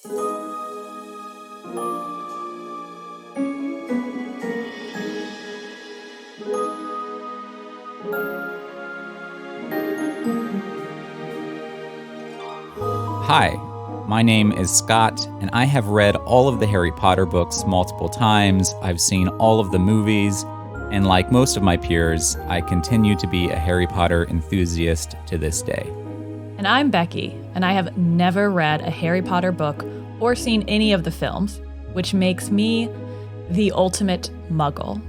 Hi, my name is Scott, and I have read all of the Harry Potter books multiple times. I've seen all of the movies, and like most of my peers, I continue to be a Harry Potter enthusiast to this day. And I'm Becki, and I have never read a Harry Potter book or seen any of the films, which makes me the ultimate Muggle.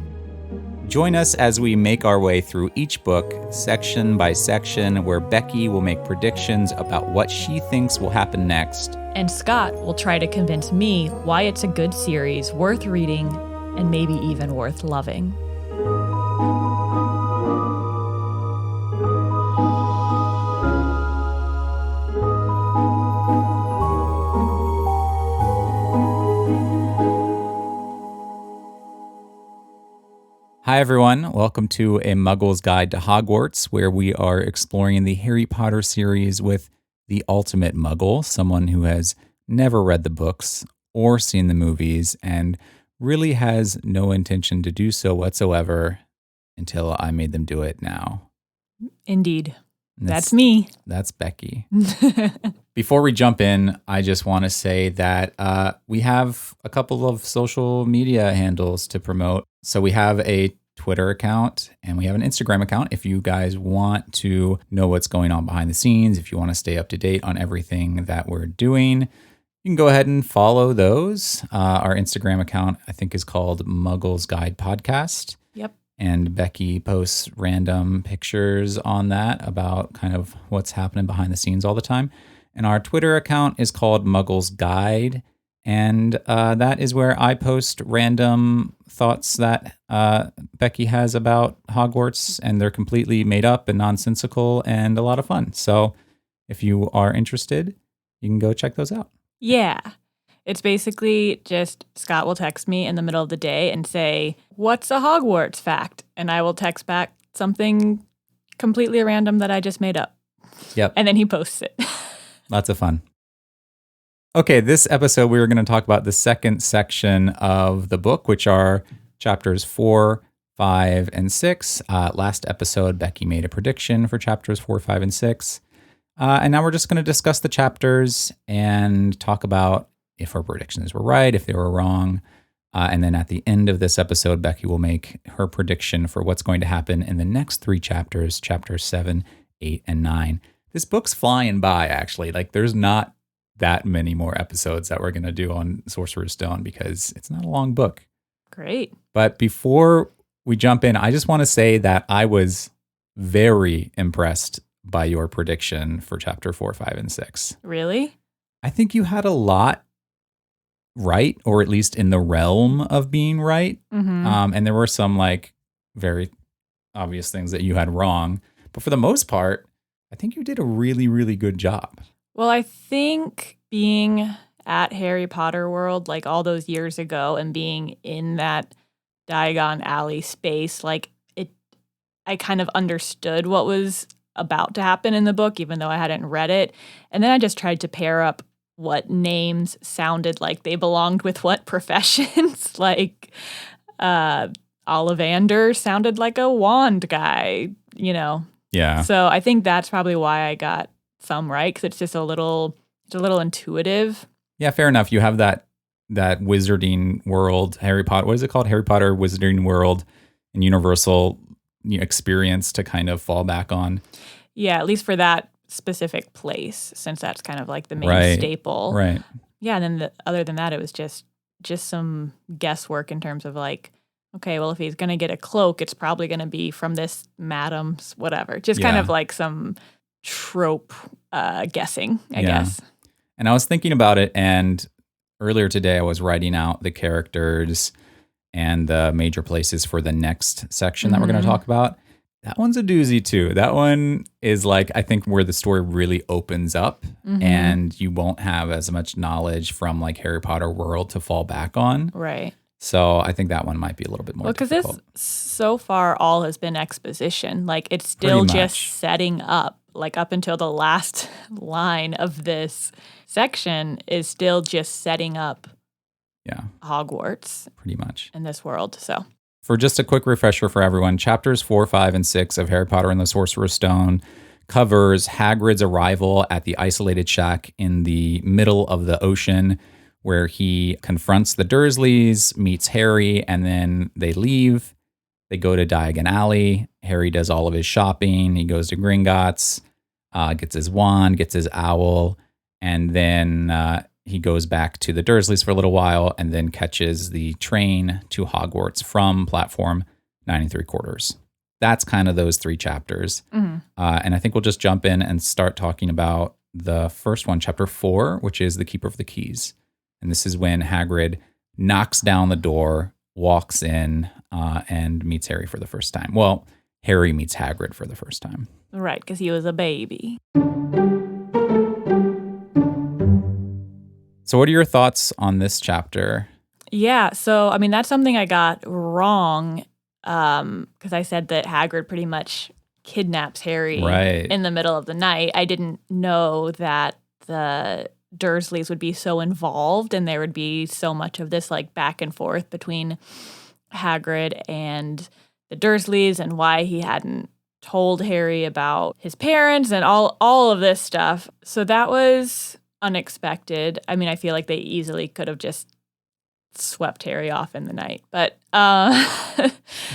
Join us as we make our way through each book, section by section, where Becki will make predictions about what she thinks will happen next. And Scott will try to convince me why it's a good series, worth reading, and maybe even worth loving. Hi everyone, welcome to A Muggle's Guide to Hogwarts, where we are exploring the Harry Potter series with the ultimate Muggle, someone who has never read the books or seen the movies and really has no intention to do so whatsoever until I made them do it now. Indeed. That's me. That's Becki. Before we jump in, I just want to say that we have a couple of social media handles to promote. So we have a Twitter account and we have an Instagram account. If you guys want to know what's going on behind the scenes, if you want to stay up to date on everything that we're doing, you can go ahead and follow those. Our Instagram account, I think, is called Muggles Guide Podcast. Yep. And Becki posts random pictures on that about kind of what's happening behind the scenes all the time. And our Twitter account is called Muggles Guide. And that is where I post random thoughts that Becki has about Hogwarts. And they're completely made up and nonsensical and a lot of fun. So if you are interested, you can go check those out. Yeah. It's basically just Scott will text me in the middle of the day and say, "What's a Hogwarts fact?" And I will text back something completely random that I just made up. Yep. And then he posts it. Lots of fun. Okay, this episode we were going to talk about the second section of the book, which are chapters 4, 5, and 6. Last episode, Becki made a prediction for chapters 4, 5, and 6. And now we're just going to discuss the chapters and talk about if our predictions were right, if they were wrong. And then at the end of this episode, Becki will make her prediction for what's going to happen in the next 3 chapters, chapters 7, 8, and 9. This book's flying by, actually. Like, there's not that many more episodes that we're going to do on Sorcerer's Stone because it's not a long book. Great. But before we jump in, I just want to say that I was very impressed by your prediction for chapter 4, 5, and 6. Really? I think you had a lot right, or at least in the realm of being right. Mm-hmm. And there were some like very obvious things that you had wrong. But for the most part, I think you did a really, really good job. Well, I think being at Harry Potter World, like all those years ago, and being in that Diagon Alley space, like I kind of understood what was about to happen in the book, even though I hadn't read it. And then I just tried to pair up what names sounded like they belonged with what professions. Like Ollivander sounded like a wand guy, you know. Yeah. So I think that's probably why I got some right, because it's just a little intuitive. Yeah, fair enough. You have that wizarding world, Harry Potter. What is it called? Harry Potter Wizarding World and Universal experience to kind of fall back on. Yeah, at least for that specific place, since that's kind of like the main staple. Right. Yeah, and then other than that, it was just some guesswork in terms of like, okay, well, if he's going to get a cloak, it's probably going to be from this madam's whatever. Just kind of like some trope guessing, I guess. And I was thinking about it, and earlier today I was writing out the characters and the major places for the next section that we're going to talk about. That one's a doozy too. That one is like, I think, where the story really opens up and you won't have as much knowledge from like Harry Potter world to fall back on. Right. So I think that one might be a little bit more difficult. Because this so far all has been exposition. Like it's still just setting up, like up until the last line of this section is still just setting up Yeah, Hogwarts pretty much. in this world. So For just a quick refresher for everyone, chapters 4, 5, and 6 of Harry Potter and the Sorcerer's Stone covers Hagrid's arrival at the isolated shack in the middle of the ocean, where he confronts the Dursleys, meets Harry, and then they leave. They go to Diagon Alley. Harry does all of his shopping. He goes to Gringotts, gets his wand, gets his owl, and then he goes back to the Dursleys for a little while and then catches the train to Hogwarts from platform 9 3/4. That's kind of those 3 chapters. And I think we'll just jump in and start talking about the first one, chapter 4, which is the Keeper of the Keys. And this is when Hagrid knocks down the door, walks in, and meets Harry for the first time. Well, Harry meets Hagrid for the first time. right, because he was a baby. So what are your thoughts on this chapter? Yeah, so I mean that's something I got wrong because I said that Hagrid pretty much kidnaps Harry Right. in the middle of the night. I didn't know that the Dursleys would be so involved and there would be so much of this like back and forth between Hagrid and the Dursleys and why he hadn't told Harry about his parents and all of this stuff. So that was unexpected. I mean, I feel like they easily could have just swept Harry off in the night. But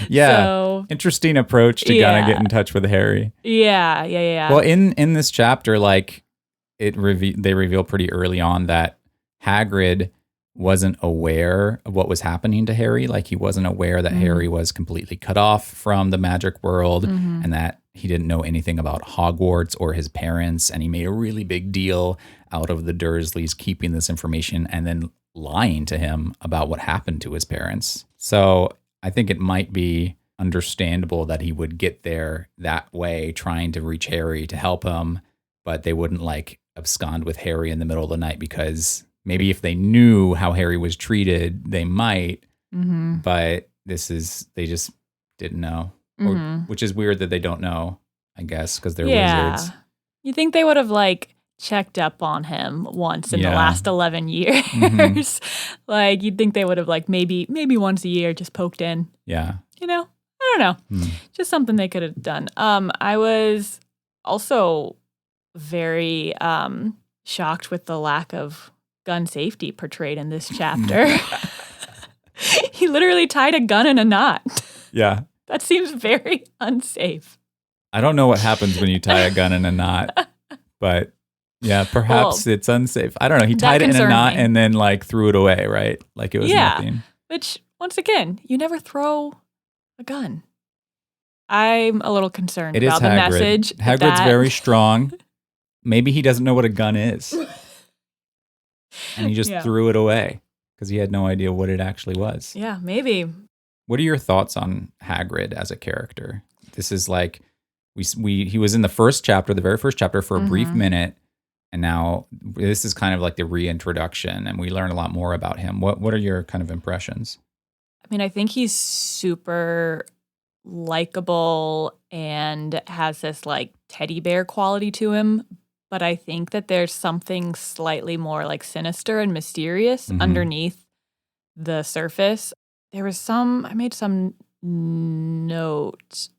Yeah. so, Interesting approach to kind of get in touch with Harry. yeah. Well, in this chapter, like they reveal pretty early on that Hagrid wasn't aware of what was happening to Harry. Like he wasn't aware that Harry was completely cut off from the magic world and that he didn't know anything about Hogwarts or his parents. And he made a really big deal out of the Dursleys keeping this information and then lying to him about what happened to his parents. So I think it might be understandable that he would get there that way, trying to reach Harry to help him, but they wouldn't like abscond with Harry in the middle of the night because maybe if they knew how Harry was treated, they might, but they just didn't know, which is weird that they don't know, I guess, because they're wizards. You think they would have like checked up on him once in the last 11 years. Like you'd think they would have like maybe once a year just poked in. Yeah. You know, I don't know. Just something they could have done. I was also very shocked with the lack of gun safety portrayed in this chapter. He literally tied a gun in a knot. Yeah. That seems very unsafe. I don't know what happens when you tie a gun in a knot, but yeah, perhaps it's unsafe. I don't know. He tied it in a knot and then like threw it away, right? Like it was nothing. Which, once again, you never throw a gun. I'm a little concerned about the message. Hagrid's very strong. Maybe he doesn't know what a gun is. And he just threw it away because he had no idea what it actually was. Yeah, maybe. What are your thoughts on Hagrid as a character? This is like, he was in the first chapter, the very first chapter for a brief minute. And now this is kind of like the reintroduction and we learn a lot more about him. What are your kind of impressions? I mean, I think he's super likable and has this like teddy bear quality to him. But I think that there's something slightly more like sinister and mysterious underneath the surface. There was I made some note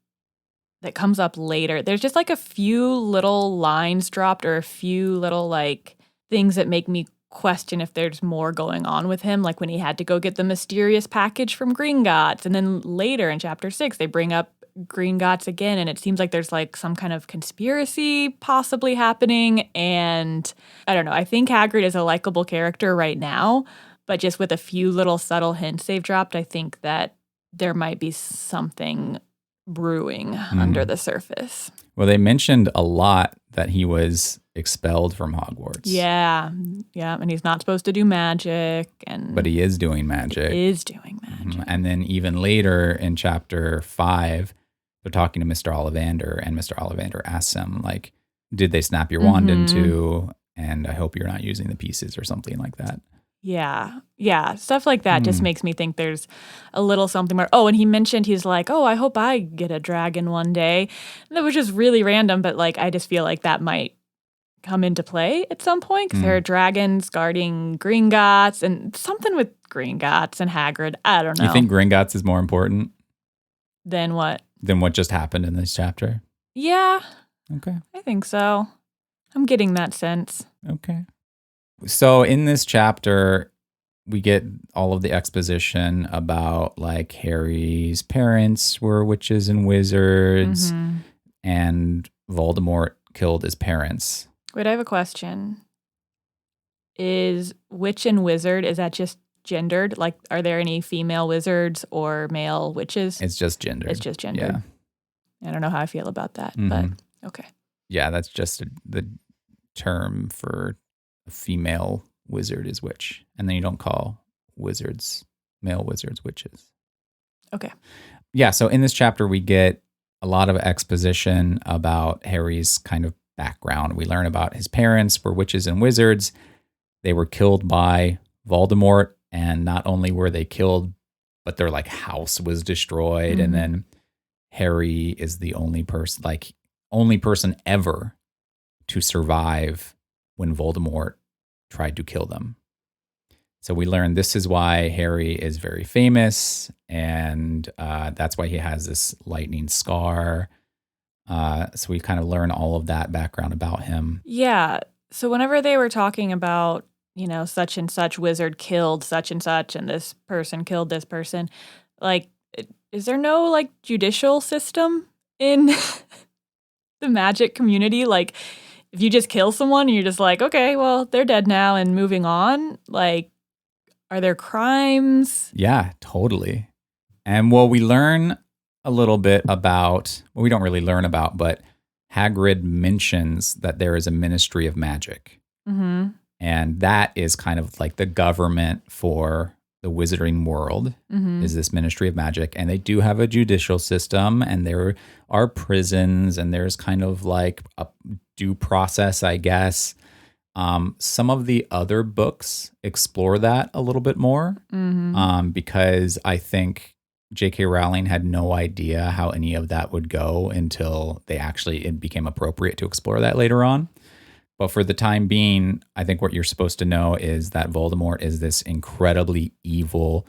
that comes up later. There's just like a few little lines dropped or a few little like things that make me question if there's more going on with him. Like when he had to go get the mysterious package from Gringotts. And then later in chapter 6, they bring up Gringotts again. And it seems like there's like some kind of conspiracy possibly happening. And I don't know. I think Hagrid is a likable character right now. But just with a few little subtle hints they've dropped, I think that there might be something brewing under the surface. Well, they mentioned a lot that he was expelled from Hogwarts. Yeah, and he's not supposed to do magic. But he is doing magic. And then even later in chapter 5, they're talking to Mr. Ollivander, and Mr. Ollivander asks him, like, did they snap your wand in two? And I hope you're not using the pieces or something like that. Yeah. Stuff like that just makes me think there's a little something more. Oh, and he mentioned, he's like, oh, I hope I get a dragon one day. That was just really random, but like, I just feel like that might come into play at some point because there are dragons guarding Gringotts and something with Gringotts and Hagrid. I don't know. You think Gringotts is more important Then what? than what just happened in this chapter? Yeah, Okay. I think so. I'm getting that sense. Okay. So in this chapter, we get all of the exposition about like Harry's parents were witches and wizards, and Voldemort killed his parents. Wait, I have a question. Is witch and wizard, is that just gendered? Like, are there any female wizards or male witches? It's just gendered. It's just gendered. Yeah. I don't know how I feel about that, but okay. Yeah, that's just the term for a female wizard is witch. And then you don't call male wizards, witches. Okay. Yeah, so in this chapter, we get a lot of exposition about Harry's kind of background. We learn about his parents were witches and wizards. They were killed by Voldemort, and not only were they killed, but their like house was destroyed. And then Harry is the only person ever to survive when Voldemort tried to kill them. So we learn this is why Harry is very famous, and that's why he has this lightning scar. So we kind of learn all of that background about him. Yeah. So whenever they were talking about, such and such wizard killed such and such, and this person killed this person, like, is there no like judicial system in the magic community? Like, if you just kill someone and you're just like, okay, well, they're dead now and moving on, like, are there crimes? Yeah, totally. And we learn a little bit about, we don't really learn about, but Hagrid mentions that there is a Ministry of Magic. And that is kind of like the government for the wizarding world, is this Ministry of Magic. And they do have a judicial system, and there are prisons, and there's kind of like a due process, I guess. Some of the other books explore that a little bit more, because I think J.K. Rowling had no idea how any of that would go until it became appropriate to explore that later on. But for the time being, I think what you're supposed to know is that Voldemort is this incredibly evil,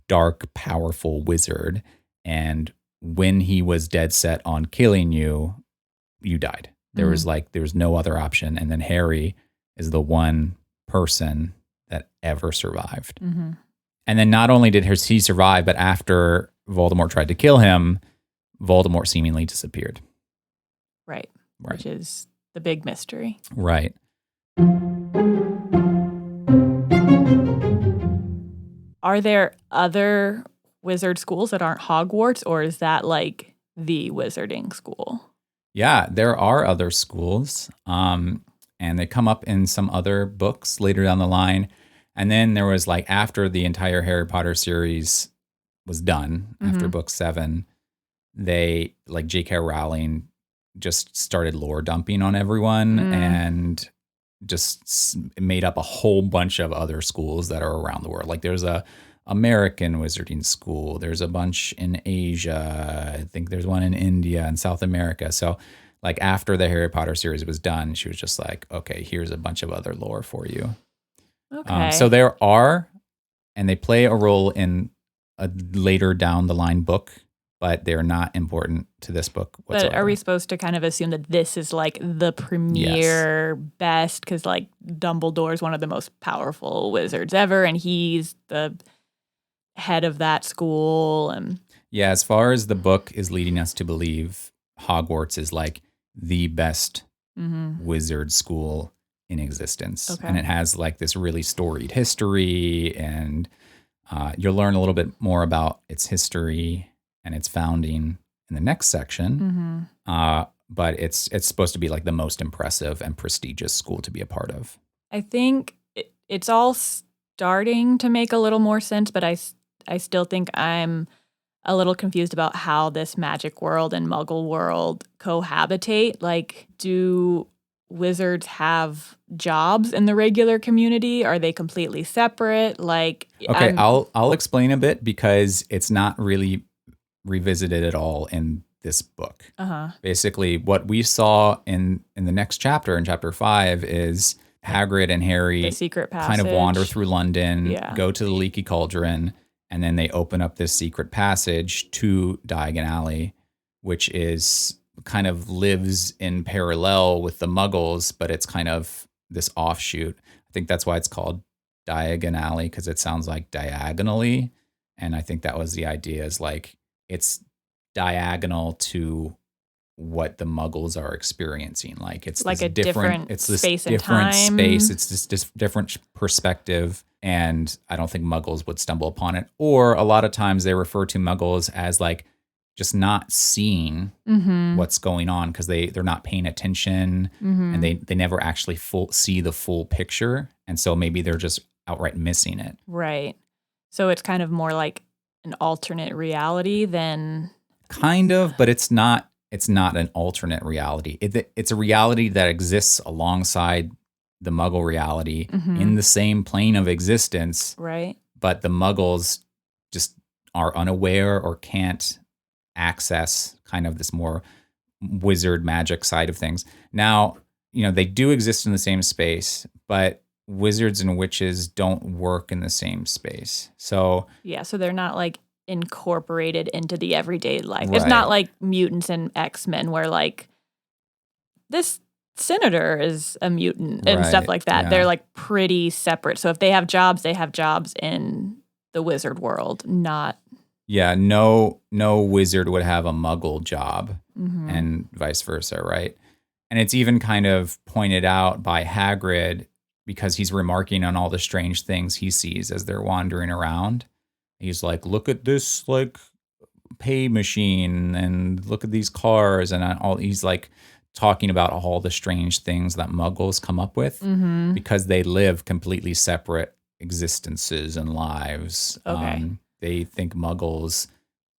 dark, powerful wizard. And when he was dead set on killing you, you died. There was no other option. And then Harry is the one person that ever survived. And then not only did he survive, but after Voldemort tried to kill him, Voldemort seemingly disappeared. Right. Which is the big mystery. Right. Are there other wizard schools that aren't Hogwarts, or is that like the wizarding school? Yeah, there are other schools, and they come up in some other books later down the line. And then there was like after the entire Harry Potter series was done, after book 7, they like J.K. Rowling just started lore dumping on everyone and just made up a whole bunch of other schools that are around the world. Like there's a American wizarding school. There's a bunch in Asia. I think there's one in India and South America. So like after the Harry Potter series was done, she was just like, okay, here's a bunch of other lore for you. Okay. So there are, and they play a role in a later down the line book, but they're not important to this book whatsoever. But are we supposed to kind of assume that this is like the premier best? Because like Dumbledore is one of the most powerful wizards ever, and he's the head of that school. And yeah, as far as the book is leading us to believe, Hogwarts is like the best wizard school in existence. Okay. And it has like this really storied history, and you'll learn a little bit more about its history and its founding in the next section. But it's supposed to be like the most impressive and prestigious school to be a part of. I think it's all starting to make a little more sense, but I still think I'm a little confused about how this magic world and Muggle world cohabitate. Like, do wizards have jobs in the regular community? Are they completely separate? Like, okay, I'll explain a bit because it's not really revisited at all in this book. Uh-huh. Basically, what we saw in the next chapter, in chapter 5, is Hagrid and Harry The secret passage. kind of wander through London, Yeah. go to the Leaky Cauldron, and then they open up this secret passage to Diagon Alley, which is kind of lives in parallel with the Muggles, but it's kind of this offshoot. I think that's why it's called Diagon Alley, because it sounds like diagonally. And I think that was the idea, is like it's diagonal to what the Muggles are experiencing. Like it's like this a different it's this space and different time. space. It's this different perspective. And I don't think Muggles would stumble upon it. Or a lot of times they refer to Muggles as like just not seeing what's going on because they're not paying attention and they never actually see the full picture. And so maybe they're just outright missing it. Right. So it's kind of more like an alternate reality than... Kind of, but it's not an alternate reality. It's a reality that exists alongside the Muggle reality in the same plane of existence. Right. But the Muggles just are unaware or can't access kind of this more wizard magic side of things. Now, they do exist in the same space, but wizards and witches don't work in the same space. So yeah, so they're not like incorporated into the everyday life. Right. It's not like mutants and X-Men where like this senator is a mutant and stuff like that. Yeah. They're like pretty separate. So if they have jobs, they have jobs in the wizard world, not... Yeah, no wizard would have a Muggle job and vice versa, right? And it's even kind of pointed out by Hagrid because he's remarking on all the strange things he sees as they're wandering around. He's like, look at this like pay machine and look at these cars and all. He's like talking about all the strange things that Muggles come up with because they live completely separate existences and lives. Okay. They think Muggles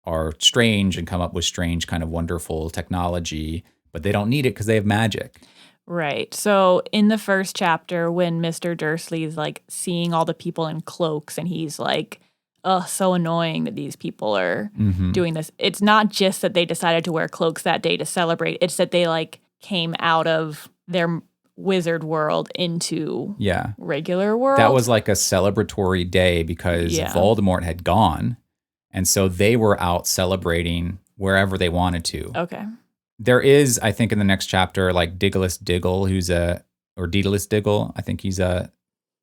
are strange and come up with strange kind of wonderful technology, but they don't need it because they have magic. Right. So in the first chapter, when Mr. Dursley's like seeing all the people in cloaks and he's like, oh, so annoying that these people are doing this. It's not just that they decided to wear cloaks that day to celebrate. It's that they like came out of their wizard world into regular world. That was like a celebratory day because Voldemort had gone. And so they were out celebrating wherever they wanted to. Okay. There is, I think in the next chapter, like Daedalus Diggle, or Daedalus Diggle. I think he's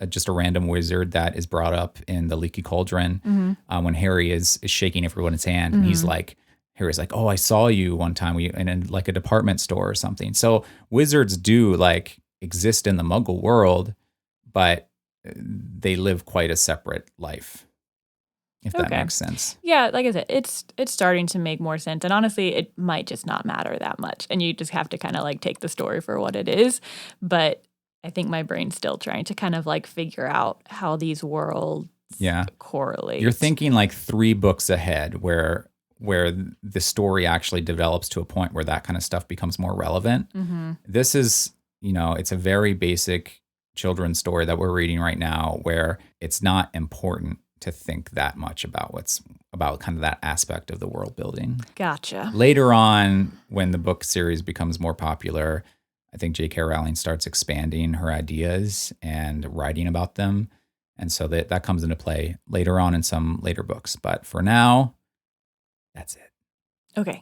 just a random wizard that is brought up in the Leaky Cauldron when Harry is shaking everyone's hand. And Harry's like, oh, I saw you one time in like a department store or something. So wizards do like exist in the Muggle world, but they live quite a separate life, if that makes sense. Yeah, like I said, it's starting to make more sense. And honestly, it might just not matter that much. And you just have to kind of like take the story for what it is. But I think my brain's still trying to kind of like figure out how these worlds correlate. You're thinking like 3 books ahead where the story actually develops to a point where that kind of stuff becomes more relevant. This is, it's a very basic children's story that we're reading right now where it's not important to think that much about kind of that aspect of the world building. Gotcha. Later on, when the book series becomes more popular, I think J.K. Rowling starts expanding her ideas and writing about them. And so that comes into play later on in some later books. But for now, that's it. Okay.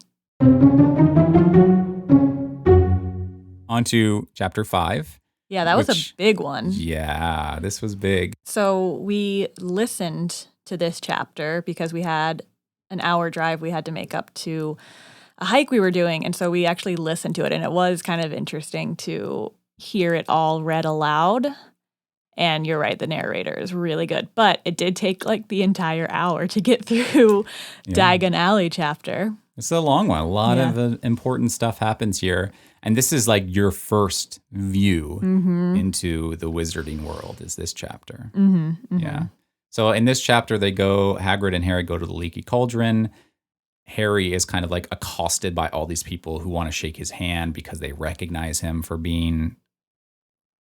On to chapter 5. Yeah, that was a big one. Yeah, this was big. So we listened to this chapter because we had an hour drive we had to make up to a hike we were doing. And so we actually listened to it. And it was kind of interesting to hear it all read aloud. And you're right, the narrator is really good. But it did take like the entire hour to get through Diagon Alley chapter. It's a long one. A lot of important stuff happens here. And this is like your first view into the wizarding world is this chapter. Yeah. So in this chapter, Hagrid and Harry go to the Leaky Cauldron. Harry is kind of like accosted by all these people who want to shake his hand because they recognize him for being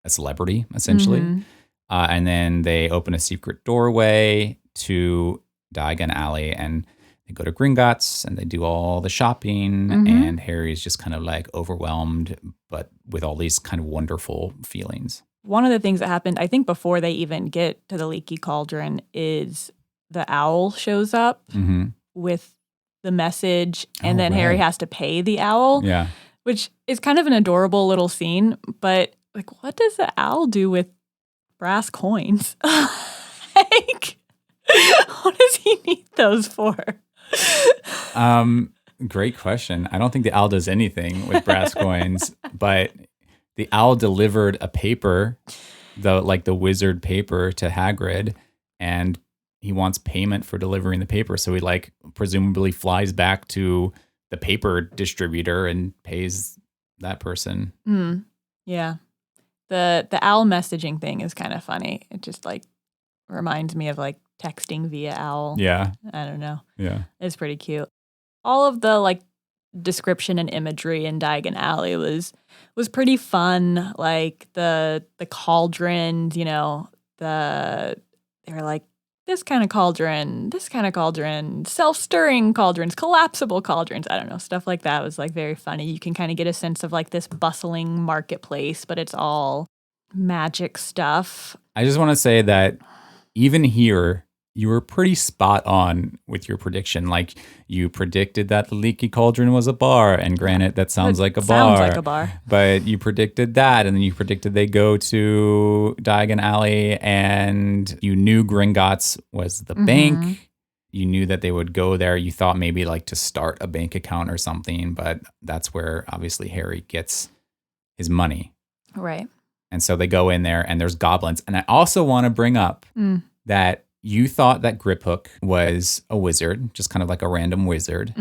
a celebrity, essentially. And then they open a secret doorway to Diagon Alley, and they go to Gringotts and they do all the shopping, and Harry's just kind of like overwhelmed, but with all these kind of wonderful feelings. One of the things that happened, I think before they even get to the leaky cauldron, is the owl shows up with the message, and then Harry has to pay the owl, which is kind of an adorable little scene. But like, what does the owl do with brass coins? Like, what does he need those for? Great question. I don't think the owl does anything with brass coins, but the owl delivered a paper, the wizard paper, to Hagrid, and he wants payment for delivering the paper. So he presumably flies back to the paper distributor and pays that person. Yeah. The owl messaging thing is kind of funny. It just reminds me of texting via owl. Yeah. I don't know. Yeah. It's pretty cute. All of the description and imagery in Diagon Alley was pretty fun. Like the cauldrons, they were like, this kind of cauldron, self-stirring cauldrons, collapsible cauldrons. I don't know. Stuff like that was very funny. You can kind of get a sense of this bustling marketplace, but it's all magic stuff. I just want to say that even here, you were pretty spot on with your prediction. You predicted that the leaky cauldron was a bar, and granted, that sounds like a bar. Sounds like a bar. But you predicted that, and then you predicted they go to Diagon Alley, and you knew Gringotts was the bank. You knew that they would go there. You thought maybe to start a bank account or something, but that's where obviously Harry gets his money. Right. And so they go in there, and there's goblins. And I also want to bring up that you thought that Griphook was a wizard, just kind of like a random wizard.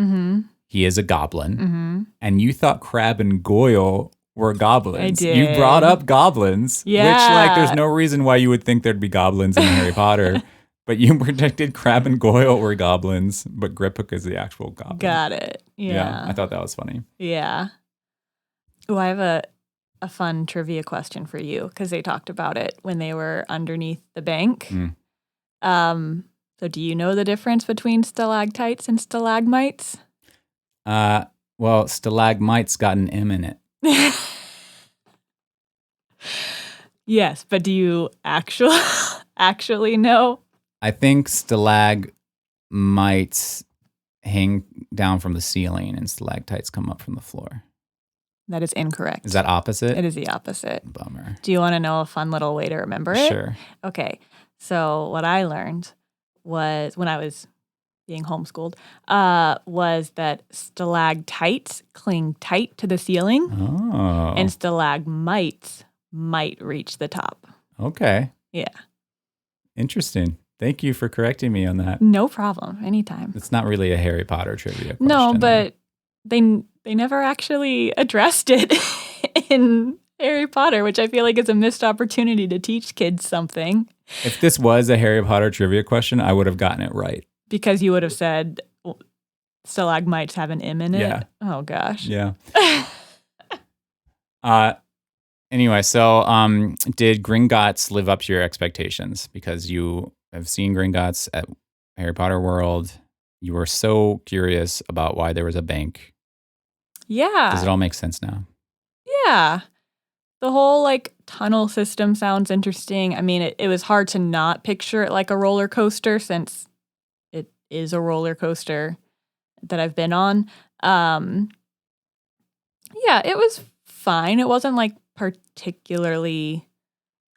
He is a goblin. And you thought Crabbe and Goyle were goblins. I did. You brought up goblins, which there's no reason why you would think there'd be goblins in Harry Potter. But you predicted Crabbe and Goyle were goblins, but Griphook is the actual goblin. Got it. Yeah. I thought that was funny. Yeah. Oh, I have a fun trivia question for you, because they talked about it when they were underneath the bank. So do you know the difference between stalactites and stalagmites? Well, stalagmites got an M in it. Yes, but do you actually know? I think stalagmites hang down from the ceiling and stalactites come up from the floor. That is incorrect. Is that opposite? It is the opposite. Bummer. Do you want to know a fun little way to remember it? Sure. Okay. So what I learned was, when I was being homeschooled, was that stalactites cling tight to the ceiling, and stalagmites might reach the top. Okay. Yeah. Interesting. Thank you for correcting me on that. No problem. Anytime. It's not really a Harry Potter trivia question. No, but they never actually addressed it in Harry Potter, which I feel like is a missed opportunity to teach kids something. If this was a Harry Potter trivia question, I would have gotten it right. Because you would have said stalagmites have an M in it? Yeah. Oh, gosh. Yeah. Anyway, so did Gringotts live up to your expectations? Because you have seen Gringotts at Harry Potter World. You were so curious about why there was a bank. Yeah. Does it all make sense now? Yeah. The whole tunnel system sounds interesting. I mean, it was hard to not picture it like a roller coaster, since it is a roller coaster that I've been on. Yeah, it was fine. It wasn't particularly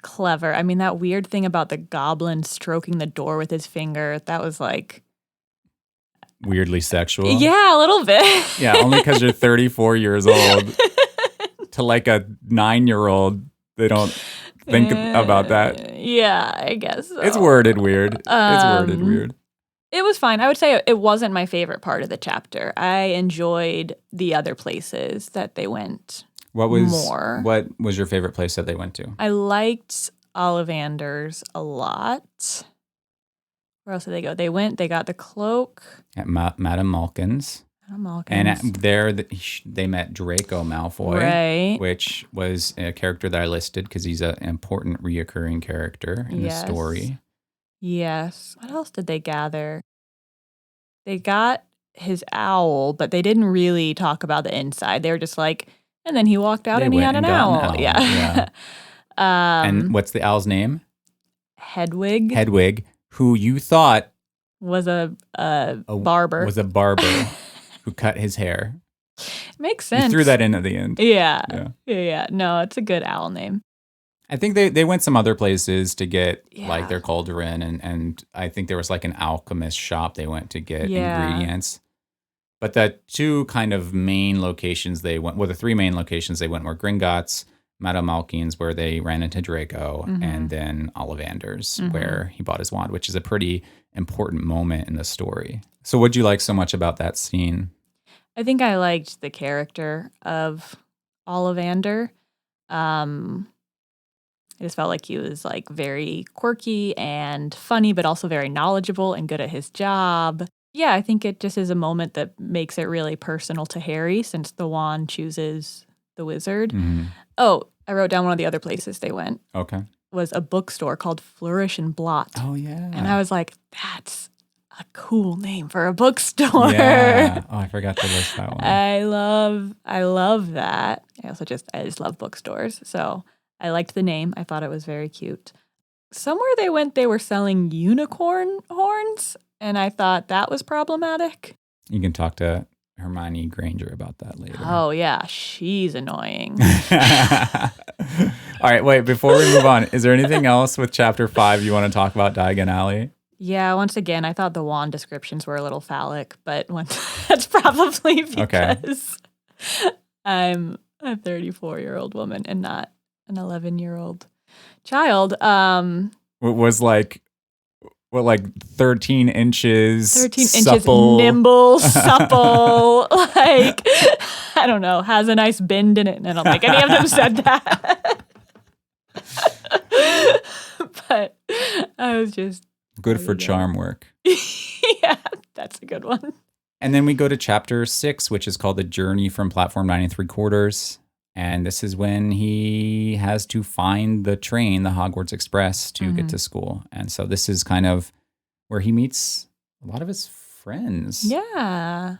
clever. I mean, that weird thing about the goblin stroking the door with his finger, that was weirdly sexual. Yeah, a little bit. Yeah, only because you're 34 years old. To a 9-year-old, they don't think about that. Yeah, I guess so. It's worded weird. It was fine. I would say it wasn't my favorite part of the chapter. I enjoyed the other places that they went more. What was your favorite place that they went to? I liked Ollivander's a lot. Where else did they go? They got the cloak. At Madame Malkin's. And there they met Draco Malfoy, right, which was a character that I listed because he's an important reoccurring character in the story. Yes. What else did they gather? They got his owl, but they didn't really talk about the inside. They were just like, and then he walked out They and he went had an and got an owl. owl, Yeah. yeah. And what's the owl's name? Hedwig Hedwig, who you thought was a barber. Was a barber who cut his hair. Makes sense. You threw that in at the end. Yeah. No, it's a good owl name. I think they went some other places to get like their cauldron, and I think there was like an alchemist shop they went to get ingredients. But the two kind of main locations they went, well, the three main locations they went were Gringotts, Madame Malkin's, where they ran into Draco, and then Ollivander's, where he bought his wand, which is a pretty important moment in the story. So what'd you like so much about that scene? I think I liked the character of Ollivander. I just felt like he was like very quirky and funny, but also very knowledgeable and good at his job. Yeah, I think it just is a moment that makes it really personal to Harry since the wand chooses the wizard. Oh, I wrote down one of the other places they went. Okay. Was a bookstore called Flourish and Blot. Oh, yeah. And I was like, that's a cool name for a bookstore. Yeah. Oh, I forgot to list that one. I love that. I just love bookstores. So I liked the name. I thought it was very cute. Somewhere they went, they were selling unicorn horns, and I thought that was problematic. You can talk to Hermione Granger about that later. Oh, yeah. She's annoying. All right, wait, before we move on, is there anything else with Chapter 5 you want to talk about Diagon Alley? Yeah, once again, I thought the wand descriptions were a little phallic, but that's probably because I'm a 34-year-old woman and not an 11-year-old child. It was like 13 inches 13 supple. Inches nimble, supple, like, I don't know, has a nice bend in it. And I don't think any of them said that. But I was just... Good for charm work. Yeah, that's a good one. And then we go to Chapter 6, which is called The Journey from Platform 9 3/4. And this is when he has to find the train, the Hogwarts Express, to get to school. And so this is kind of where he meets a lot of his friends. Yeah.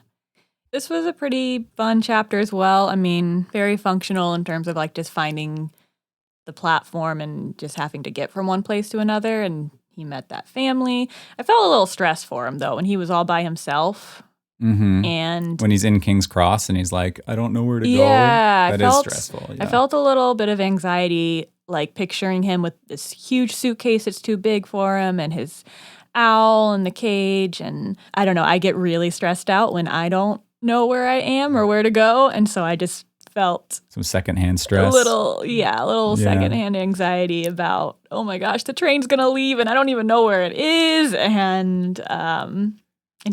This was a pretty fun chapter as well. I mean, very functional in terms of like just finding the platform and just having to get from one place to another. And he met that family. I felt a little stressed for him, though, when he was all by himself. And when he's in King's Cross and he's like, I don't know where to go. That is stressful. Yeah. I felt a little bit of anxiety, like picturing him with this huge suitcase that's too big for him and his owl in the cage. And I don't know, I get really stressed out when I don't know where I am or where to go. And so I just felt some secondhand stress. A little secondhand anxiety about, oh my gosh, the train's gonna leave and I don't even know where it is. And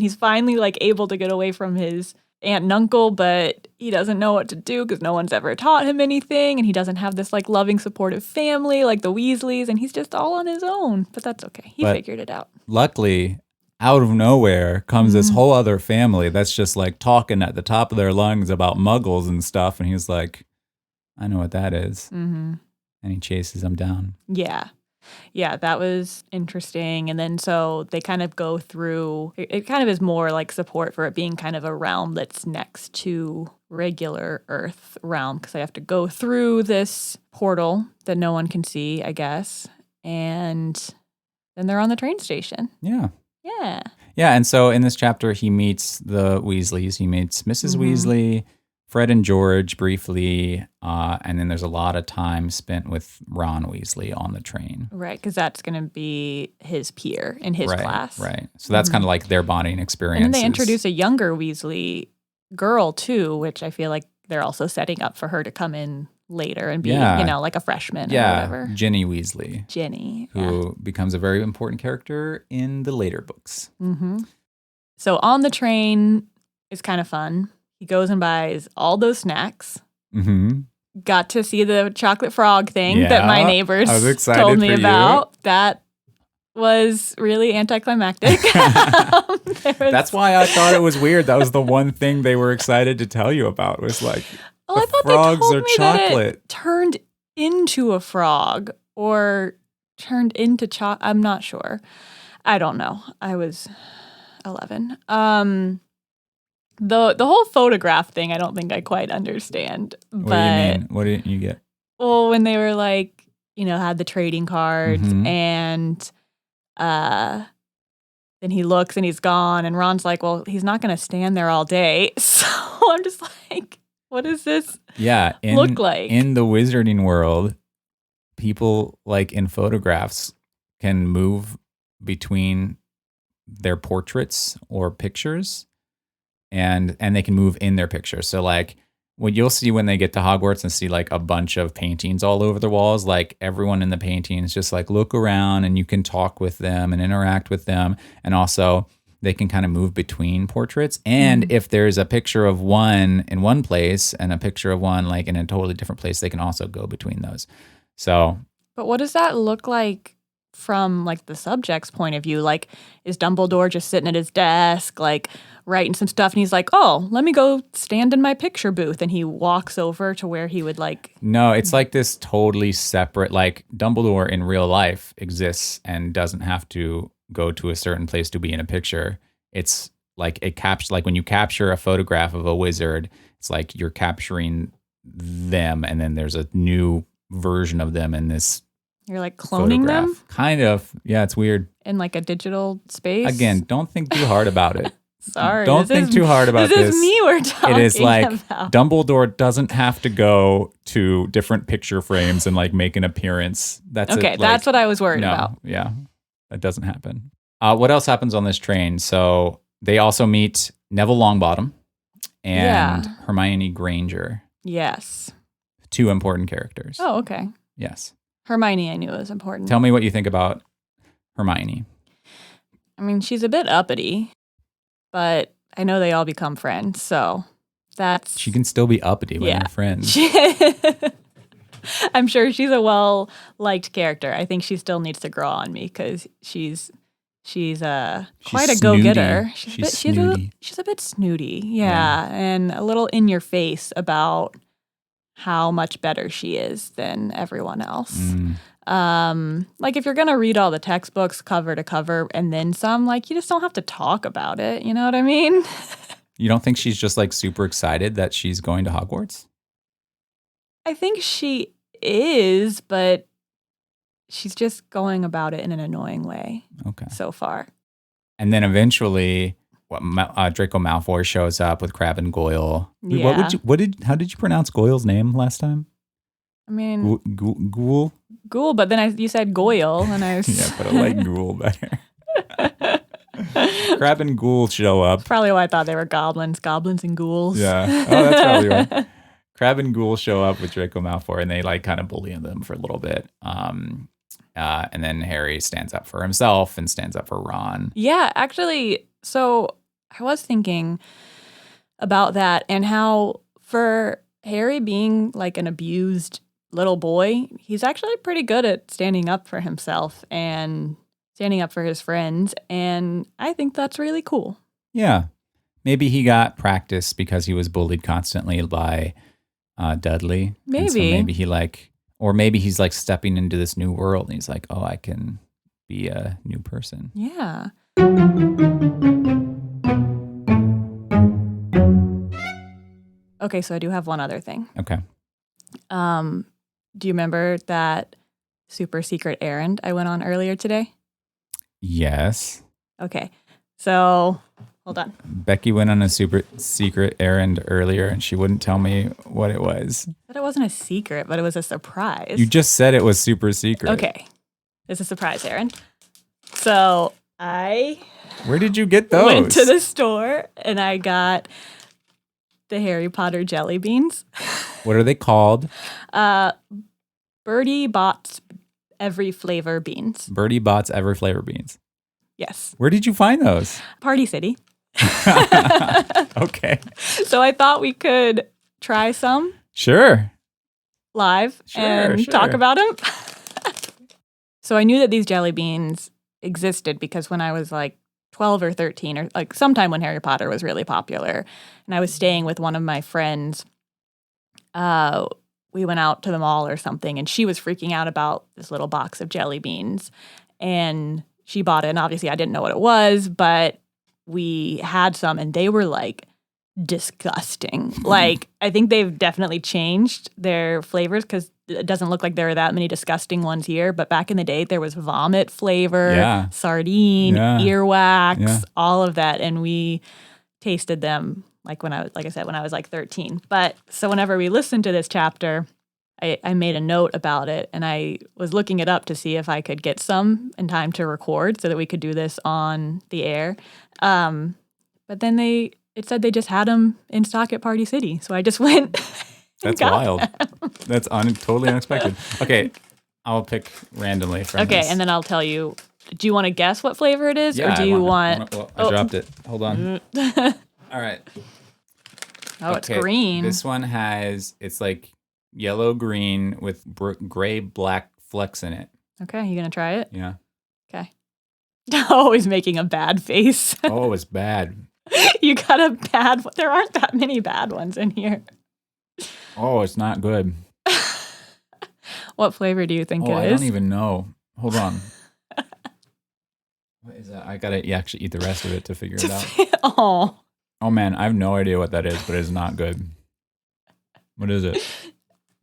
he's finally like able to get away from his aunt and uncle, but he doesn't know what to do because no one's ever taught him anything. And he doesn't have this like loving, supportive family like the Weasleys. And he's just all on his own. But that's okay. He figured it out. Luckily, out of nowhere comes this whole other family that's just like talking at the top of their lungs about Muggles and stuff. And he's like, I know what that is. And he chases them down. Yeah, that was interesting. And then so they kind of go through, it kind of is more like support for it being kind of a realm that's next to regular Earth realm because they have to go through this portal that no one can see, I guess. And then they're on the train station. Yeah. Yeah, and so in this chapter, he meets the Weasleys. He meets Mrs. Weasley, Fred and George briefly, and then there's a lot of time spent with Ron Weasley on the train. Right, because that's going to be his peer in his class. Right, so that's kind of like their bonding experience. And then they introduce a younger Weasley girl, too, which I feel like they're also setting up for her to come in later and be, like a freshman or whatever. Ginny Weasley. Who becomes a very important character in the later books. So on the train is kind of fun. He goes and buys all those snacks. Got to see the chocolate frog thing that my neighbors told me about. That was really anticlimactic. That's why I thought it was weird. That was the one thing they were excited to tell you about. Was like, I thought frogs they told are me chocolate. That it turned into a frog or turned into chocolate. I'm not sure. I don't know. I was 11. The whole photograph thing, I don't think I quite understand. What do you mean? What didn't you get? Well, when they were like, had the trading cards and then he looks and he's gone and Ron's like, well, he's not going to stand there all day. So I'm just like, what does this look like? In the wizarding world, people like in photographs can move between their portraits or pictures and they can move in their pictures. So like what you'll see when they get to Hogwarts and see like a bunch of paintings all over the walls, like everyone in the paintings just like look around and you can talk with them and interact with them. And also they can kind of move between portraits. And if there's a picture of one in one place and a picture of one like in a totally different place, they can also go between those. So, but what does that look like from like the subject's point of view? Like, is Dumbledore just sitting at his desk, like writing some stuff, and he's like, "Oh, let me go stand in my picture booth," and he walks over to where he would like? No, it's like this totally separate. Like Dumbledore in real life exists and doesn't have to go to a certain place to be in a picture. It's like like when you capture a photograph of a wizard, it's like you're capturing them, and then there's a new version of them in this. You're like cloning photograph. them? Kind of. Yeah, it's weird. In like a digital space? Again, don't think too hard about it. Sorry. Don't think too hard about this. This is me we're talking It is like about. Dumbledore doesn't have to go to different picture frames and like make an appearance. That's okay, that's what I was worried about. Yeah, that doesn't happen. What else happens on this train? So they also meet Neville Longbottom and Hermione Granger. Yes. 2 important characters. Oh, okay. Yes. Hermione I knew was important. Tell me what you think about Hermione. I mean, she's a bit uppity, but I know they all become friends, so that's... She can still be uppity when they're friends. I'm sure she's a well-liked character. I think she still needs to grow on me because she's quite a go-getter. She's a bit snooty, and a little in your face about how much better she is than everyone else. Like if you're gonna read all the textbooks cover to cover and then some, like you just don't have to talk about it. You know what I mean? You don't think she's just like super excited that she's going to Hogwarts? I think she is, but she's just going about it in an annoying way. Okay. So far. And then eventually, Draco Malfoy shows up with Crabbe and Goyle. Yeah. How did you pronounce Goyle's name last time? I mean, Ghoul. Ghoul, but then you said Goyle, and I was yeah, but I like Ghoul better. Crabbe and Ghoul show up. That's probably why I thought they were goblins and ghouls. Yeah. Oh, that's probably why. Crabbe and Ghoul show up with Draco Malfoy, and they like kind of bully them for a little bit. And then Harry stands up for himself and stands up for Ron. Yeah, actually, so I was thinking about that and how for Harry being like an abused little boy, he's actually pretty good at standing up for himself and standing up for his friends. And I think that's really cool. Yeah. Maybe he got practice because he was bullied constantly by Dudley. Maybe. And so maybe he maybe he's like stepping into this new world and he's like, oh, I can be a new person. Yeah. Okay, so I do have one other thing. Okay. Do you remember that super secret errand I went on earlier today? Yes. Okay, so hold on. Becki went on a super secret errand earlier and she wouldn't tell me what it was. But it wasn't a secret, but it was a surprise. You just said it was super secret. Okay, it's a surprise errand. So Where did you get those? Went to the store and I got the Harry Potter jelly beans. What are they called? Bertie Bott's Every Flavor beans. Bertie Bott's Every Flavor beans. Yes. Where did you find those? Party City. Okay. So I thought we could try some. Sure. Live and talk about them. So I knew that these jelly beans existed because when I was like 12 or 13 or like sometime when Harry Potter was really popular and I was staying with one of my friends, we went out to the mall or something and she was freaking out about this little box of jelly beans and she bought it and obviously I didn't know what it was, but we had some and they were like disgusting. Like, I think they've definitely changed their flavors because it doesn't look like there are that many disgusting ones here. But back in the day, there was vomit flavor, sardine, earwax, all of that. And we tasted them like when I was like 13. But so whenever we listened to this chapter, I made a note about it and I was looking it up to see if I could get some in time to record so that we could do this on the air. But then it said they just had them in stock at Party City. So I just went. That's wild. That's totally unexpected. Okay, I'll pick randomly from this. Okay, and then I'll tell you. Do you want to guess what flavor it is? Or do you want... I dropped it. Hold on. All right. Oh, it's green. This one it's like yellow-green with gray-black flecks in it. Okay, you going to try it? Yeah. Okay. Always making a bad face. Oh, it's bad. You got a bad... There aren't that many bad ones in here. Oh, it's not good. What flavor do you think it is? I don't even know. Hold on. What is that? I gotta actually eat the rest of it to figure it out. Oh man, I have no idea what that is, but it's not good. What is it?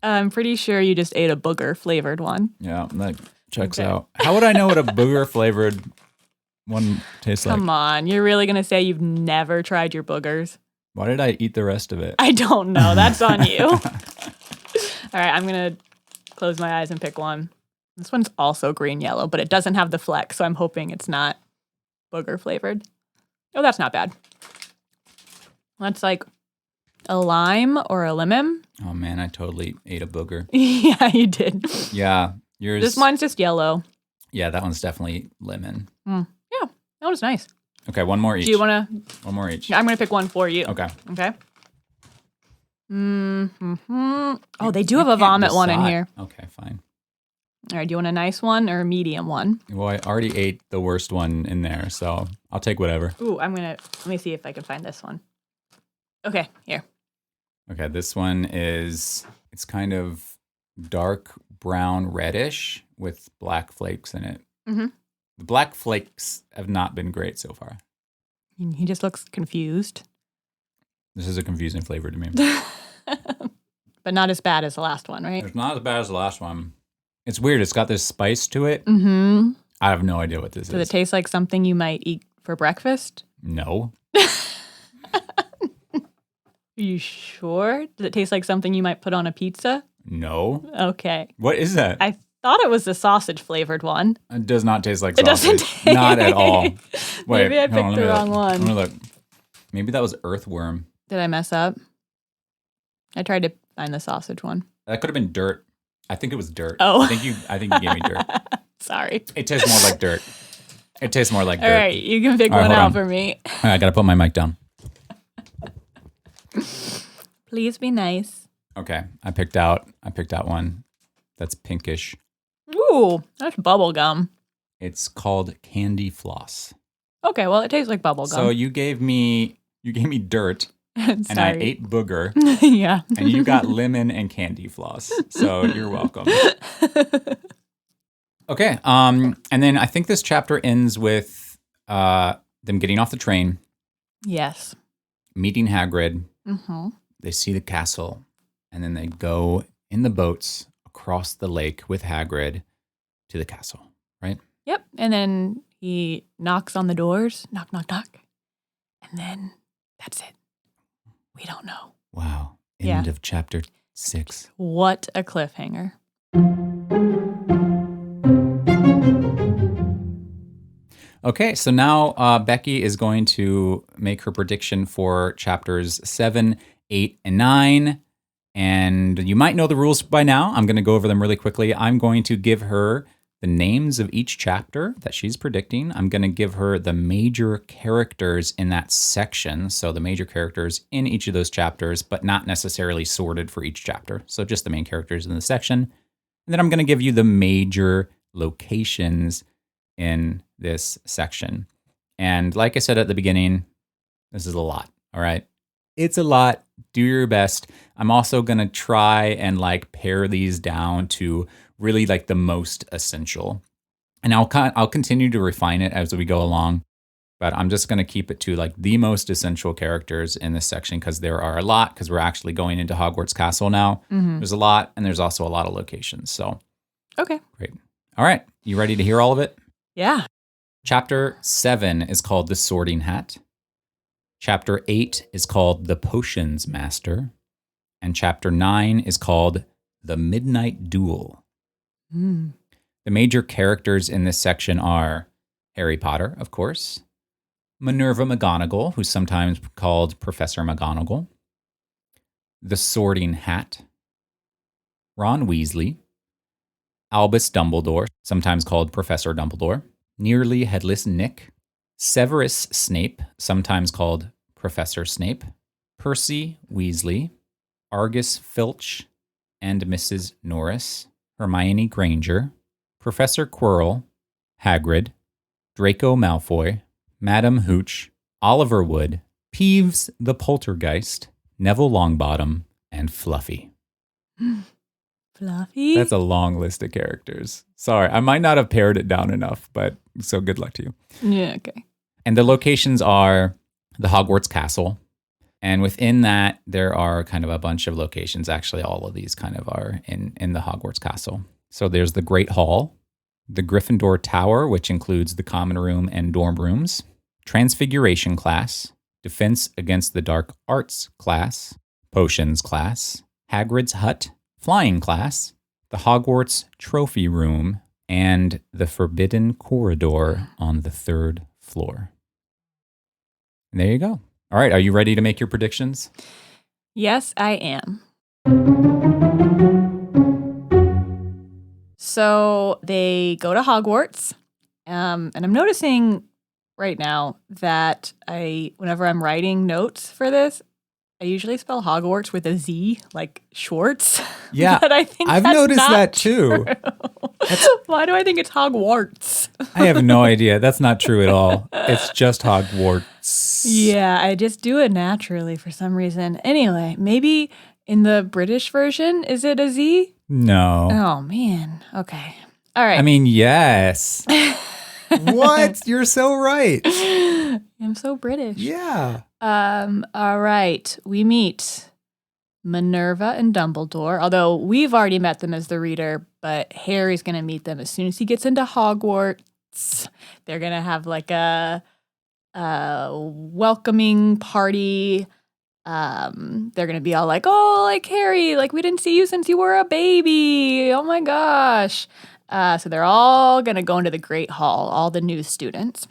I'm pretty sure you just ate a booger flavored one. Yeah, that checks out. How would I know what a booger flavored one tastes like? Come on, you're really gonna say you've never tried your boogers? Why did I eat the rest of it? I don't know. That's on you. All right, I'm going to close my eyes and pick one. This one's also green-yellow, but it doesn't have the fleck, so I'm hoping it's not booger flavored. Oh, that's not bad. That's like a lime or a lemon. Oh, man, I totally ate a booger. Yeah, you did. Yeah, yours... This one's just yellow. Yeah, that one's definitely lemon. Yeah, that was nice. Okay, one more each. Do you want to? One more each. I'm going to pick one for you. Okay. Okay. Oh, they do have a vomit one in here. Okay, fine. All right, do you want a nice one or a medium one? Well, I already ate the worst one in there, so I'll take whatever. Ooh, let me see if I can find this one. Okay, here. Okay, this one it's kind of dark brown reddish with black flakes in it. Mm-hmm. The black flakes have not been great so far. He just looks confused. This is a confusing flavor to me. But not as bad as the last one, right? It's not as bad as the last one. It's weird. It's got this spice to it. Mm-hmm. I have no idea what this is. Does it taste like something you might eat for breakfast? No. Are you sure? Does it taste like something you might put on a pizza? No. Okay. What is that? I thought it was the sausage flavored one. It does not taste like sausage. It doesn't taste. Not at all. Wait, maybe I picked the wrong one. I'm gonna look. Maybe that was earthworm. Did I mess up? I tried to find the sausage one. That could have been dirt. I think it was dirt. Oh. I think you gave me dirt. Sorry. It tastes more like dirt. It tastes more like dirt. All right, you can pick one out for me. All right, I gotta put my mic down. Please be nice. Okay, I picked out one that's pinkish. Ooh, that's bubble gum. It's called candy floss. Okay, well, it tastes like bubble gum. So you gave me dirt, and I ate booger. Yeah. And you got lemon and candy floss. So you're welcome. Okay, and then I think this chapter ends with them getting off the train. Yes. Meeting Hagrid. Mm-hmm. They see the castle, and then they go in the boats across the lake with Hagrid to the castle, right? Yep. And then he knocks on the doors. Knock, knock, knock. And then that's it. We don't know. Wow. End of chapter 6. What a cliffhanger. Okay, so now Becki is going to make her prediction for chapters 7, 8, and 9. And you might know the rules by now. I'm going to go over them really quickly. I'm going to give her the names of each chapter that she's predicting. I'm going to give her the major characters in that section. So the major characters in each of those chapters, but not necessarily sorted for each chapter. So just the main characters in the section. And then I'm going to give you the major locations in this section. And like I said at the beginning, this is a lot, all right? It's a lot. Do your best. I'm also going to try and pare these down to really the most essential. And I'll continue to refine it as we go along. But I'm just going to keep it to like the most essential characters in this section because there are a lot, because we're actually going into Hogwarts Castle now. There's a lot, and there's also a lot of locations. So, Okay. great. All right. You ready to hear all of it? Yeah. Chapter 7 is called The Sorting Hat. Chapter 8 is called The Potions Master. And Chapter 9 is called The Midnight Duel. Mm. The major characters in this section are Harry Potter, of course, Minerva McGonagall, who's sometimes called Professor McGonagall, the Sorting Hat, Ron Weasley, Albus Dumbledore, sometimes called Professor Dumbledore, Nearly Headless Nick, Severus Snape, sometimes called Professor Snape, Percy Weasley, Argus Filch and Mrs. Norris, Hermione Granger, Professor Quirrell, Hagrid, Draco Malfoy, Madam Hooch, Oliver Wood, Peeves the Poltergeist, Neville Longbottom, and Fluffy. Fluffy? That's a long list of characters. Sorry, I might not have pared it down enough, but so good luck to you. Yeah, okay. And the locations are the Hogwarts Castle. And within that, there are kind of a bunch of locations. Actually, all of these kind of are in the Hogwarts Castle. So there's the Great Hall, the Gryffindor Tower, which includes the common room and dorm rooms, Transfiguration class, Defense Against the Dark Arts class, Potions class, Hagrid's Hut, Flying class, the Hogwarts Trophy Room, and the Forbidden Corridor on the 3rd floor. And there you go. All right, are you ready to make your predictions? Yes, I am. So they go to Hogwarts, and I'm noticing right now that whenever I'm writing notes for this, I usually spell Hogwarts with a Z, like Schwartz. Yeah, but I think I've that's noticed not that too. Why do I think it's Hogwarts? I have no idea. That's not true at all. It's just Hogwarts. Yeah, I just do it naturally for some reason. Anyway, maybe in the British version, is it a Z? No. Oh, man. Okay. All right. I mean, yes. What? You're so right. I'm so British. Yeah. All right. We meet Minerva and Dumbledore, although we've already met them as the reader, but Harry's going to meet them as soon as he gets into Hogwarts. They're going to have like a welcoming party. They're going to be all like, oh, like Harry, like we didn't see you since you were a baby. Oh my gosh. So they're all going to go into the Great Hall, all the new students,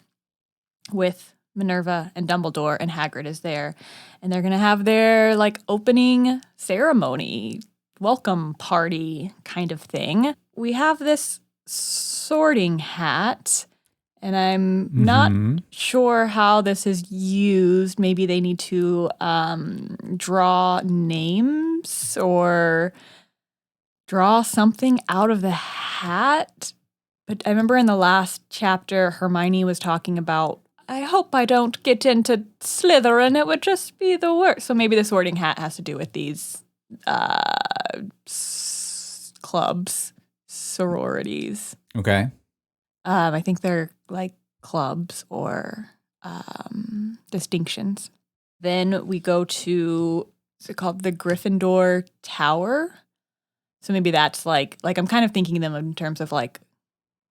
with Minerva and Dumbledore, and Hagrid is there. And they're going to have their like opening ceremony, welcome party kind of thing. We have this sorting hat, and I'm not sure how this is used. Maybe they need to draw names or draw something out of the hat. But I remember in the last chapter, Hermione was talking about, I hope I don't get into Slytherin. It would just be the worst. So maybe the sorting hat has to do with these clubs, sororities. Okay. I think they're like clubs or distinctions. Then we go to, what's it called? The Gryffindor Tower. So maybe that's like I'm kind of thinking them in terms of like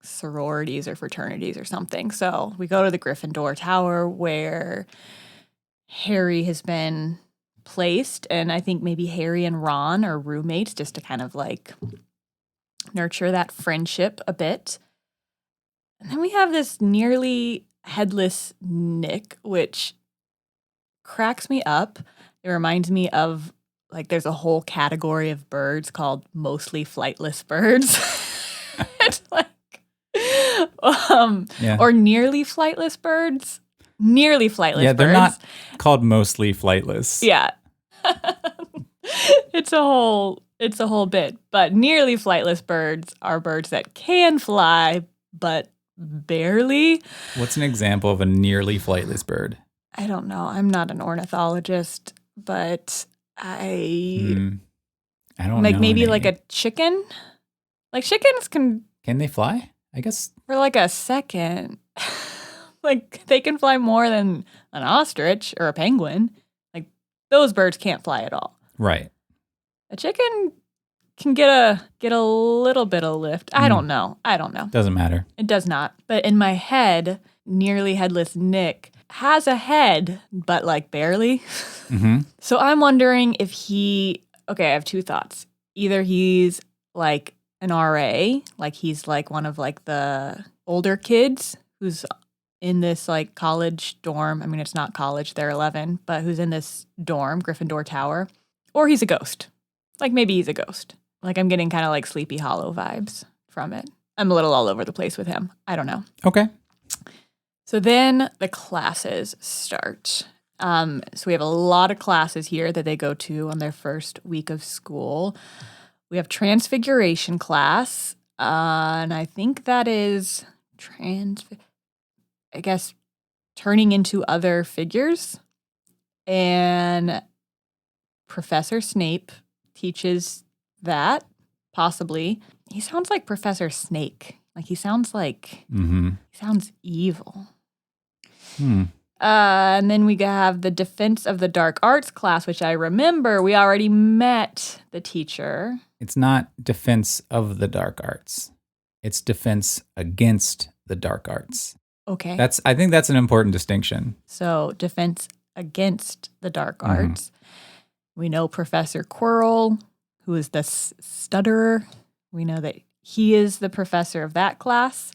sororities or fraternities or something. So we go to the Gryffindor Tower where Harry has been placed, and I think maybe Harry and Ron are roommates just to kind of like nurture that friendship a bit. And then we have this nearly headless Nick, which cracks me up. It reminds me of like there's a whole category of birds called mostly flightless birds. It's like or nearly flightless birds. Nearly flightless birds. Yeah, they're not called mostly flightless. Yeah. It's a whole bit. But nearly flightless birds are birds that can fly, but barely. What's an example of a nearly flightless bird? I don't know. I'm not an ornithologist, but I don't like know maybe any. like a chicken. Like chickens can they fly? I guess for like a second. Like, they can fly more than an ostrich or a penguin. Like, those birds can't fly at all. Right. A chicken can get a little bit of lift. I don't know. Doesn't matter. It does not. But in my head, nearly headless Nick has a head, but like barely. Mm-hmm. So I'm wondering if I have two thoughts. Either he's like an RA, like he's like one of like the older kids who's in this like college dorm. I mean, it's not college, they're 11, but who's in this dorm, Gryffindor Tower. Or he's a ghost. Like maybe he's a ghost. Like I'm getting kind of like Sleepy Hollow vibes from it. I'm a little all over the place with him. I don't know. Okay. So then the classes start. So we have a lot of classes here that they go to on their first week of school. We have Transfiguration class, and I think that is turning into other figures. And Professor Snape teaches that, possibly. He sounds like Professor Snake. Like he sounds evil. And then we have the Defense of the Dark Arts class, which I remember we already met the teacher. It's not Defense of the Dark Arts. It's Defense Against the Dark Arts. Okay. I think that's an important distinction. So Defense Against the Dark Arts. We know Professor Quirrell, who is the stutterer. We know that he is the professor of that class.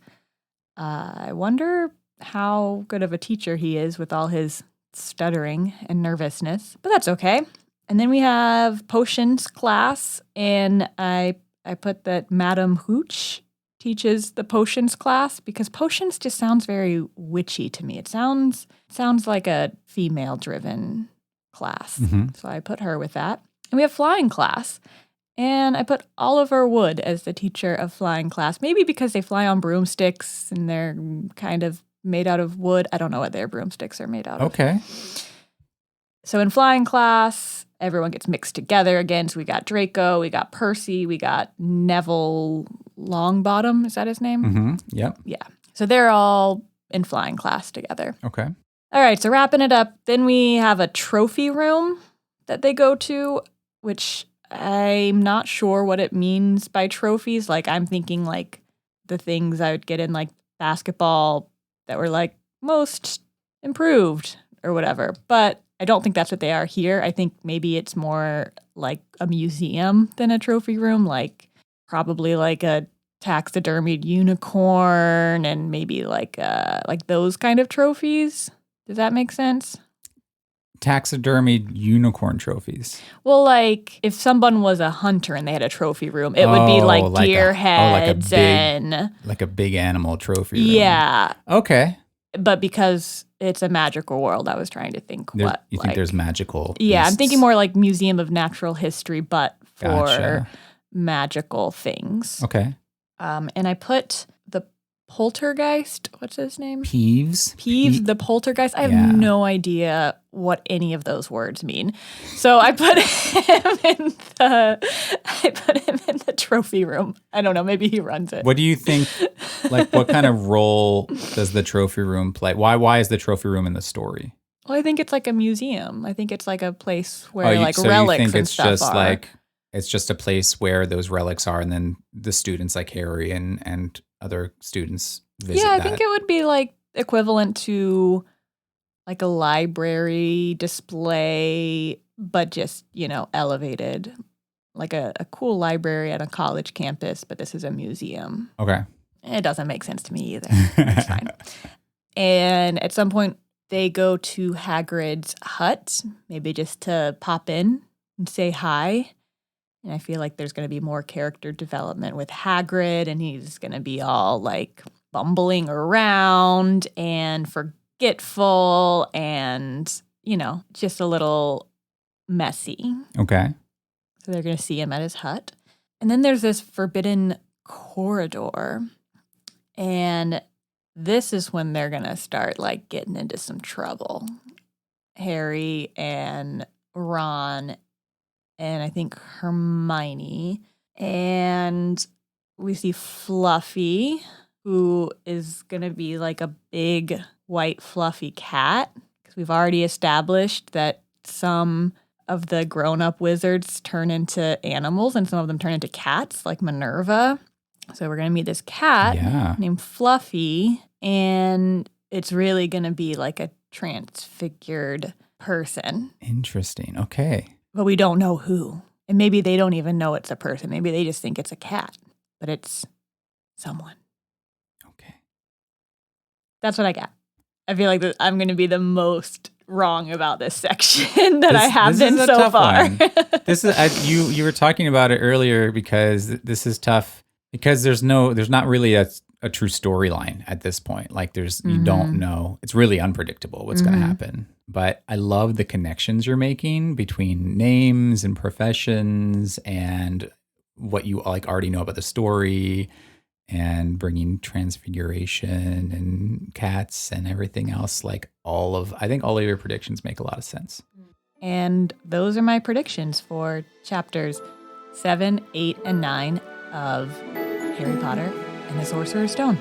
I wonder how good of a teacher he is with all his stuttering and nervousness, but that's okay. And then we have Potions class, and I put that Madame Hooch teaches the Potions class because Potions just sounds very witchy to me. It sounds like a female-driven class, so I put her with that. And we have Flying class, and I put Oliver Wood as the teacher of Flying class, maybe because they fly on broomsticks and they're kind of made out of wood. I don't know what their broomsticks are made out of. Okay. So in Flying class, everyone gets mixed together again. So we got Draco, we got Percy, we got Neville Longbottom. Is that his name? Mm-hmm. Yep. Yeah. So they're all in Flying class together. Okay. All right. So wrapping it up, then we have a trophy room that they go to, which I'm not sure what it means by trophies. Like I'm thinking like the things I would get in like basketball that were like most improved or whatever. But I don't think that's what they are here. I think maybe it's more like a museum than a trophy room, like probably like a taxidermied unicorn and maybe like those kind of trophies. Does that make sense? Taxidermied unicorn trophies. Well, like if someone was a hunter and they had a trophy room, it would be like deer heads like a big animal trophy room. Yeah. Okay. But because it's a magical world, I was trying to think You think there's magical Yeah, beasts? I'm thinking more like Museum of Natural History, but for Gotcha. magical things. Okay. And I put the poltergeist. What's his name? Peeves. The poltergeist. I have no idea what any of those words mean. So I put him in the trophy room. I don't know. Maybe he runs it. What do you think? Like, what kind of role does the trophy room play? Why is the trophy room in the story? Well, I think it's like a museum. I think it's like a place where relics you think and it's stuff just are. like it's just a place where those relics are, and then the students like Harry and other students visit I that. think it would be like equivalent to like a library display, but just, elevated. Like a cool library at a college campus, but this is a museum. Okay. It doesn't make sense to me either. It's fine. And at some point, they go to Hagrid's hut, maybe just to pop in and say hi. And I feel like there's going to be more character development with Hagrid, and he's going to be all like bumbling around and forgetful and, just a little messy. Okay. So they're going to see him at his hut. And then there's this forbidden corridor. And this is when they're going to start like getting into some trouble. Harry and Ron and I think Hermione. And we see Fluffy who is going to be like a big white fluffy cat. Because we've already established that some of the grown-up wizards turn into animals and some of them turn into cats, like Minerva. So we're going to meet this cat named Fluffy, and it's really going to be like a transfigured person. Interesting. Okay. But we don't know who. And maybe they don't even know it's a person. Maybe they just think it's a cat, but it's someone. Okay. That's what I got. I feel like I'm going to be the most wrong about this section that I have been so far. This is you were talking about it earlier because this is tough because there's not really a true storyline at this point. Like you don't know. It's really unpredictable what's going to happen. But I love the connections you're making between names and professions and what you like already know about the story and bringing transfiguration and cats and everything else. Like I think all of your predictions make a lot of sense. And those are my predictions for chapters 7, 8, and 9 of Harry Potter and the Sorcerer's Stone.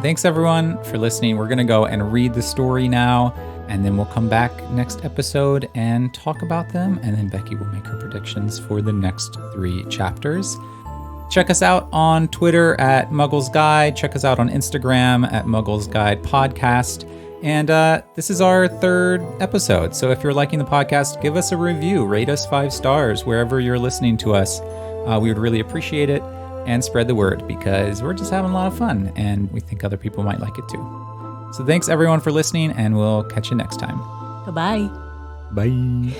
Thanks everyone for listening. We're going to go and read the story now, and then we'll come back next episode and talk about them. And then Becki will make her predictions for the next 3 chapters. Check us out on Twitter at Muggles Guide. Check us out on Instagram at Muggles Guide Podcast. And this is our 3rd episode. So if you're liking the podcast, give us a review. Rate us 5 stars wherever you're listening to us. We would really appreciate it. And spread the word because we're just having a lot of fun and we think other people might like it too. So thanks everyone for listening and we'll catch you next time. Goodbye. Bye.